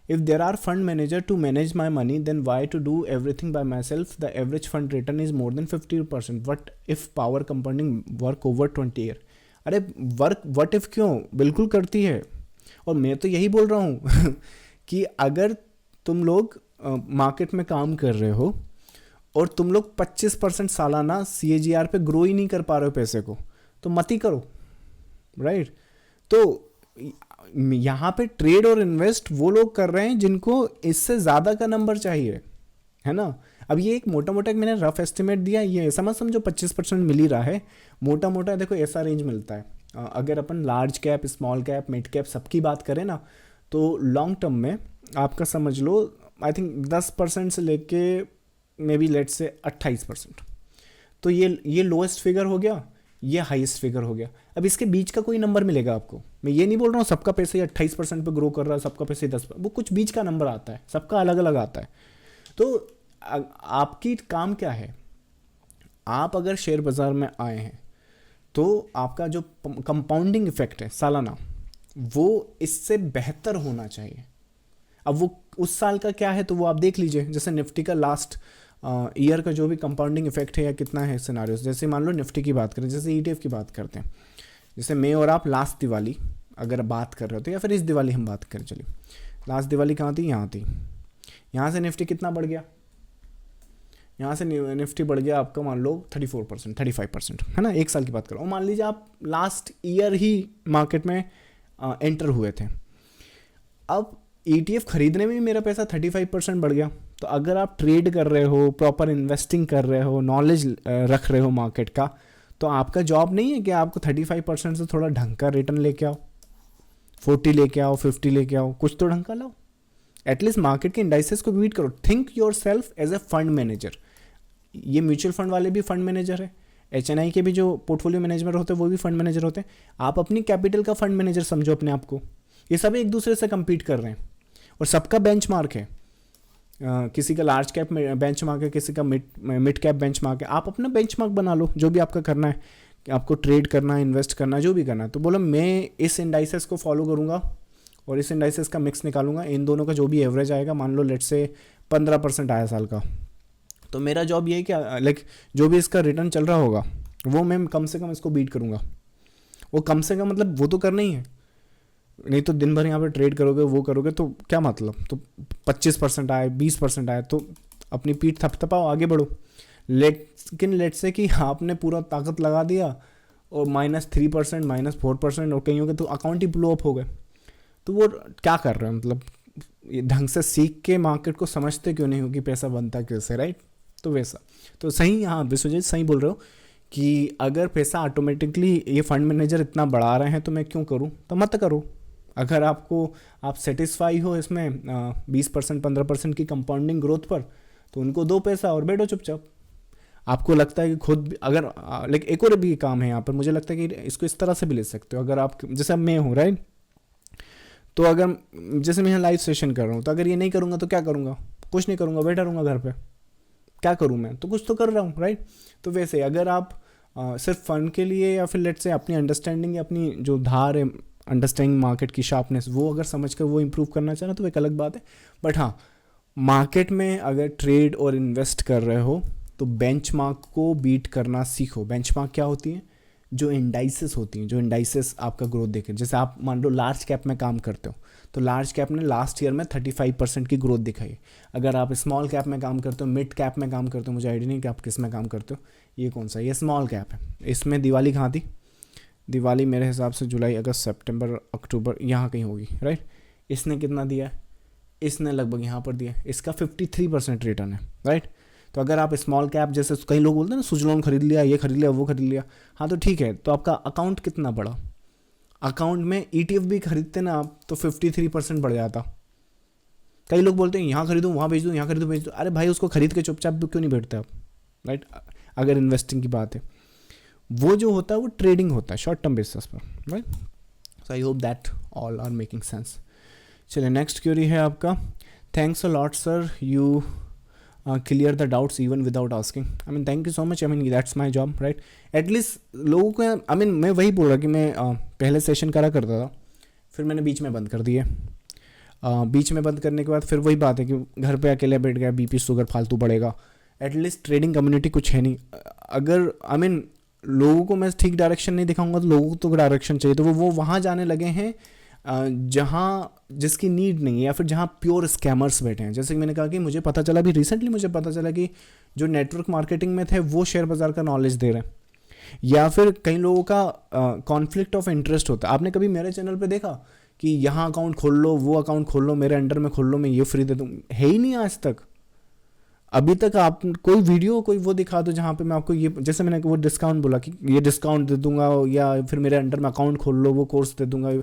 if there are fund manager to manage my money then why to do everything by myself, the average fund return is more than 50%, what if power compounding work over 20 year. अरे वर्क वट इफ क्यों, बिल्कुल करती है। और मैं तो यही बोल रहा हूँ कि अगर तुम लोग मार्केट में काम कर रहे हो और तुम लोग 25% सालाना CAGR पे ग्रो ही नहीं कर पा रहे हो पैसे को, तो मत ही करो, राइट। तो यहाँ पे ट्रेड और इन्वेस्ट वो लोग कर रहे हैं जिनको इससे ज़्यादा का नंबर चाहिए, है ना। अब ये एक मोटा मोटा मैंने रफ एस्टिमेट दिया, ये ऐसा मत समझो 25% मिल ही रहा है, मोटा मोटा देखो ऐसा रेंज मिलता है। अगर अपन large cap, small cap, mid cap सबकी बात करें ना, तो लॉन्ग टर्म में आपका समझ लो आई थिंक 10% से लेके मे बी लेट से 28%। तो ये लोएस्ट फिगर हो गया, ये हाईएस्ट फिगर हो गया। अब इसके बीच का कोई नंबर मिलेगा आपको, मैं ये नहीं बोल रहा हूँ सबका पैसे 28% पे ग्रो कर रहा है, सबका पैसे 10, वो कुछ बीच का नंबर आता है, सबका अलग अलग आता है। तो आपकी काम क्या है, आप अगर शेयर बाज़ार में आए हैं तो आपका जो कंपाउंडिंग इफेक्ट है सालाना, वो इससे बेहतर होना चाहिए। अब वो उस साल का क्या है तो वो आप देख लीजिए, जैसे निफ्टी का लास्ट ईयर का जो भी कंपाउंडिंग इफेक्ट है या कितना है सिनारियोस, जैसे मान लो निफ्टी की बात करें, जैसे ETF की बात करते हैं, जैसे मैं और आप लास्ट दिवाली अगर बात कर रहे होते या फिर इस दिवाली हम बात करें, चलिए लास्ट दिवाली कहाँ थी, यहाँ थी। यहाँ से निफ्टी कितना बढ़ गया, यहाँ से निफ्टी बढ़ गया आपका मान लो 34%, 35%, है ना, एक साल की बात करो। और मान लीजिए आप लास्ट ईयर ही मार्केट में एंटर हुए थे, अब ETF खरीदने में भी मेरा पैसा 35% बढ़ गया। तो अगर आप ट्रेड कर रहे हो, प्रॉपर इन्वेस्टिंग कर रहे हो, नॉलेज रख रहे हो मार्केट का, तो आपका जॉब नहीं है कि आपको 35% से थोड़ा ढंग का रिटर्न लेके आओ, 40 लेके आओ, 50 लेके आओ, कुछ तो ढंग का लाओ। एटलीस्ट मार्केट के इंडाइसेस को बीट करो। Think yourself as a fund manager. ये म्यूचुअल फंड वाले भी फंड मैनेजर है, HNI के भी जो पोर्टफोलियो मैनेजमेंट होते हैं वो भी फंड मैनेजर होते हैं। आप अपनी कैपिटल का फंड मैनेजर समझो अपने आप को। ये सब एक दूसरे से compete कर रहे हैं और सबका बेंचमार्क है। किसी का लार्ज कैप में बेंचमार्क है, किसी का मिड कैप बेंचमार्क है। आप अपना बेंचमार्क बना लो, जो भी आपका करना है, आपको ट्रेड करना है, इन्वेस्ट करना है, जो भी करना है। तो बोलो मैं इस इंडाइसेस को फॉलो करूँगा और इस इंडाइसेस का मिक्स निकालूंगा, इन दोनों का जो भी एवरेज आएगा, मान लो लेट से 15% आया साल का, तो मेरा जॉब ये है कि लाइक जो भी इसका रिटर्न चल रहा होगा वो मैं कम से कम इसको बीट करूँगा। वो कम से कम मतलब वो तो करना ही है, नहीं तो दिन भर यहाँ पे ट्रेड करोगे, वो करोगे तो क्या मतलब। तो 25% आए, 20% आए, तो अपनी पीठ थपथपाओ, आगे बढ़ो। लेकिन लेट से कि आपने पूरा ताकत लगा दिया और -3%, -4% और कहीं हो गए तो अकाउंट ही ब्लो अप हो गए, तो वो क्या कर रहे हैं, मतलब ये ढंग से सीख के मार्केट को समझते क्यों नहीं हो कि पैसा बनता कैसे, राइट। तो वैसा तो सही, हाँ विश्वजीत सही बोल रहे हो कि अगर पैसा ऑटोमेटिकली ये फंड मैनेजर इतना बढ़ा रहे हैं तो मैं क्यों करूँ, तो मत करो। अगर आप सेटिस्फाई हो इसमें 20%, 15% की कंपाउंडिंग ग्रोथ पर, तो उनको दो पैसा और बैठो चुपचाप। आपको लगता है कि खुद अगर लाइक एक और भी काम है यहाँ पर, मुझे लगता है कि इसको इस तरह से भी ले सकते हो। अगर आप जैसे अब मैं हूँ, राइट, तो अगर जैसे मैं यहाँ लाइव सेशन कर रहा हूँ, तो अगर ये नहीं करूँगा तो क्या करूँगा, कुछ नहीं करूँगा, बैठा रहूँगा घर पे, क्या करूँ मैं, तो कुछ तो कर रहा हूँ, राइट। तो वैसे अगर आप सिर्फ फंड के लिए या फिर लेट से अपनी अंडरस्टैंडिंग या अपनी जो धार है, अंडरस्टैंडिंग मार्केट की शार्पनेस, वो अगर समझ कर वो इम्प्रूव करना चाहे तो एक अलग बात है। बट हाँ, मार्केट में अगर ट्रेड और इन्वेस्ट कर रहे हो तो बेंचमार्क को बीट करना सीखो। बेंचमार्क क्या होती है, जो इंडाइसेस होती हैं, जो इंडाइसेस आपका ग्रोथ देखें। जैसे आप मान लो लार्ज कैप में काम करते हो, तो लार्ज कैप ने लास्ट ईयर में 35% की ग्रोथ दिखाई। अगर आप स्मॉल कैप में काम करते हो, मिड कैप में काम करते हो, मुझे आइडिया नहीं कि आप किस में काम करते हो, ये कौन सा, ये स्मॉल कैप है। इसमें दिवाली कहाँ थी, दिवाली मेरे हिसाब से जुलाई, अगस्त, सितंबर, अक्टूबर यहाँ कहीं होगी, राइट। इसने कितना दिया है, इसने लगभग यहाँ पर दिया, इसका 53% रिटर्न है, राइट। तो अगर आप स्मॉल कैप जैसे कई लोग बोलते हैं ना सुजलॉन खरीद लिया, ये खरीद लिया, वो खरीद लिया, हाँ तो ठीक है, तो आपका अकाउंट कितना बढ़ा? अकाउंट में ETF भी खरीदते ना आप तो 53% बढ़ जाता। कई लोग बोलते हैं यहाँ खरीदूँ वहाँ बेच दूँ, यहाँ खरीदूँ बेच दूँ, अरे भाई उसको खरीद के चुपचाप भी क्यों नहीं बैठते आप, राइट? अगर इन्वेस्टिंग की बात है, वो जो होता है वो ट्रेडिंग होता है शॉर्ट टर्म बेसिस पर, right? So I hope that all are making sense. चलिए नेक्स्ट क्वेरी है आपका, thanks a lot sir you clear the doubts even without asking. I mean thank you so much, I mean that's my job, right? At least लोगों को, आई मीन मैं वही बोल रहा कि मैं पहले सेशन करा करता था, फिर मैंने बीच में बंद कर दिए। बीच में बंद करने के बाद फिर वही बात है कि घर पे अकेले बैठ गया, BP शुगर फालतू बढ़ेगा। एटलीस्ट ट्रेडिंग कम्युनिटी कुछ है नहीं। अगर आई मीन लोगों को मैं ठीक डायरेक्शन नहीं दिखाऊंगा तो लोगों को तो डायरेक्शन चाहिए, तो वो वहाँ जाने लगे हैं जहाँ जिसकी नीड नहीं है, या फिर जहाँ प्योर स्कैमर्स बैठे हैं। जैसे कि मैंने कहा कि मुझे पता चला, अभी रिसेंटली मुझे पता चला कि जो नेटवर्क मार्केटिंग में थे वो शेयर बाज़ार का नॉलेज दे रहे हैं, या फिर कई लोगों का कॉन्फ्लिक्ट ऑफ इंटरेस्ट होता है। आपने कभी मेरे चैनल पे देखा कि यहाँ अकाउंट खोल लो, वो अकाउंट खोल लो, मेरे अंडर में खोल लो, मैं ये फ्री दे दूँ? है ही नहीं आज तक। अभी तक आप कोई वीडियो कोई वो दिखा दो जहाँ पे मैं आपको ये, जैसे मैंने वो डिस्काउंट बोला कि ये डिस्काउंट दे दूंगा, या फिर मेरे अंडर में अकाउंट खोल लो, वो कोर्स दे दूंगा,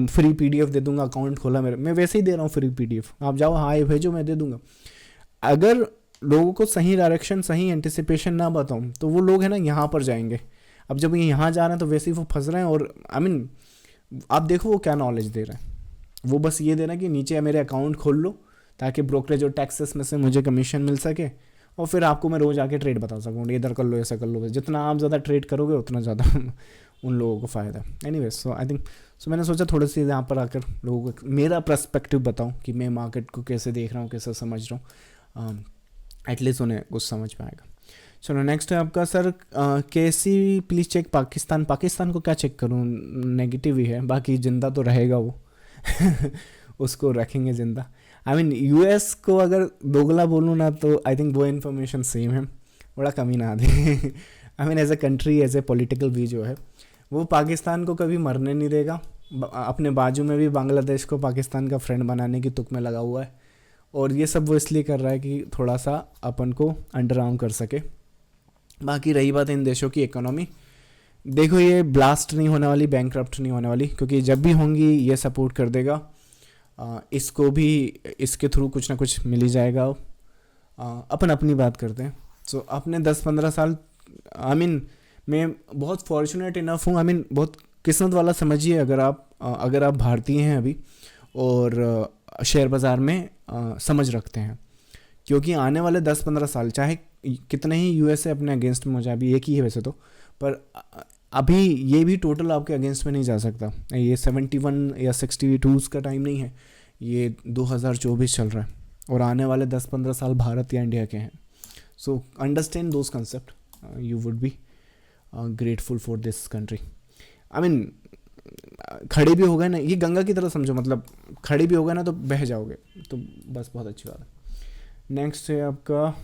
फ्री PDF दे दूंगा, अकाउंट खोला मेरे, मैं वैसे ही दे रहा हूँ फ्री PDF, आप जाओ हाय भेजो मैं दे दूंगा। अगर लोगों को सही डायरेक्शन, सही एंटिसिपेशन ना बताऊँ तो वो लोग है ना यहाँ पर जाएंगे। अब जब ये यहाँ जा रहे हैं तो वैसे ही वो फंस रहे हैं। और आई मीन आप देखो वो क्या नॉलेज दे रहे हैं, वो बस ये दे रहे हैं कि नीचे मेरे अकाउंट खोल लो ताकि ब्रोकरेज और टैक्सेस में से मुझे कमीशन मिल सके, और फिर आपको मैं रोज़ आके ट्रेड बता सकूँ, इधर कर लो ऐसा कर लो। जितना आप ज़्यादा ट्रेड करोगे उतना ज़्यादा उन लोगों को फ़ायदा। Anyways so I think so मैंने सोचा थोड़ी सी यहाँ पर आकर लोगों को मेरा पर्सपेक्टिव बताऊँ कि मैं मार्केट को कैसे देख रहा हूँ, कैसे समझ रहा हूँ, एटलीस्ट उन्हें कुछ समझ पाएगा। चलो नेक्स्ट है आपका सर, कैसी प्लीज़ चेक पाकिस्तान। पाकिस्तान को क्या चेक करूँ, नेगेटिव ही है, बाकी जिंदा तो रहेगा वो उसको रखेंगे जिंदा। आई मीन US को अगर दोगला बोलूँ ना तो आई थिंक वो इन्फॉर्मेशन सेम है, बड़ा कमी ना दे। I mean as a country, as a political भी जो है वो पाकिस्तान को कभी मरने नहीं देगा। अपने बाजू में भी बांग्लादेश को पाकिस्तान का फ्रेंड बनाने की तुक में लगा हुआ है, और ये सब वो इसलिए कर रहा है कि थोड़ा सा अपन को अंडर आर्म कर सके। बाकी रही बात इन देशों की इकोनॉमी, देखो ये ब्लास्ट नहीं होने वाली, बैंकक्रप्ट नहीं होने वाली, क्योंकि जब भी होंगी ये सपोर्ट कर देगा, इसको भी इसके थ्रू कुछ ना कुछ मिल ही जाएगा। अपन अपनी बात करते हैं। सो अपने 10-15 साल, आई मीन मैं बहुत फॉर्चुनेट इनफ हूँ, आई मीन बहुत किस्मत वाला समझिए अगर आप भारतीय हैं अभी और शेयर बाज़ार में समझ रखते हैं, क्योंकि आने वाले 10-15 साल चाहे कितने ही USA अपने अगेंस्ट में हो जाए, अभी एक ही है वैसे तो, पर अभी ये भी टोटल आपके अगेंस्ट में नहीं जा सकता। ये 71 या 62 का टाइम नहीं है, ये 2024 चल रहा है, और आने वाले 10-15 साल भारत या इंडिया के हैं। So understand those concept, you would be grateful for this country. I mean खड़े भी हो गए ना, ये गंगा की तरह समझो, मतलब खड़े भी हो गए ना तो बह जाओगे, तो बस बहुत अच्छी बात है। नेक्स्ट है आपका,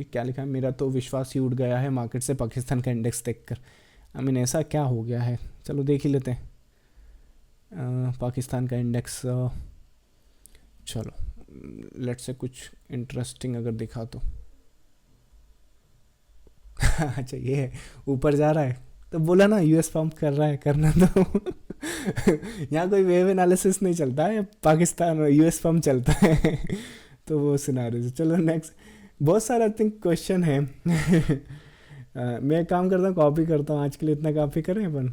क्या लिखा है, मेरा तो विश्वास ही उड़ गया है मार्केट से पाकिस्तान का इंडेक्स देखकर। आई मीन ऐसा क्या हो गया है, चलो देख ही लेते हैं पाकिस्तान का इंडेक्स। चलो लेट्स से कुछ इंटरेस्टिंग अगर दिखा तो अच्छा ये है, ऊपर जा रहा है तो बोला ना US पंप कर रहा है, करना तो यहाँ कोई वेव एनालिसिस नहीं चलता है, पाकिस्तान और US पंप चलता है तो वो सिनारियो। चलो नेक्स्ट, बहुत सारा आई थिंक क्वेश्चन है मैं एक काम करता हूँ, कॉपी करता हूँ, आज के लिए इतना कॉपी करें अपन,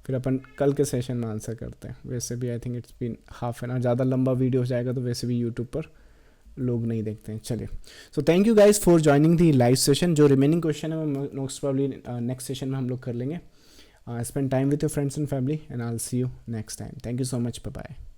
फिर अपन कल के सेशन में आंसर करते हैं। वैसे भी I think it's been half an hour, ज़्यादा लंबा वीडियो हो जाएगा तो वैसे भी यूट्यूब पर लोग नहीं देखते हैं। चलिए, so thank you guys for joining the live session. जो रिमेनिंग क्वेश्चन है वो मोस्ट प्रॉब्ली नेक्स्ट सेशन में हम लोग कर लेंगे। Spend time with your friends and family and I will see you next time. Thank you so much, bye bye.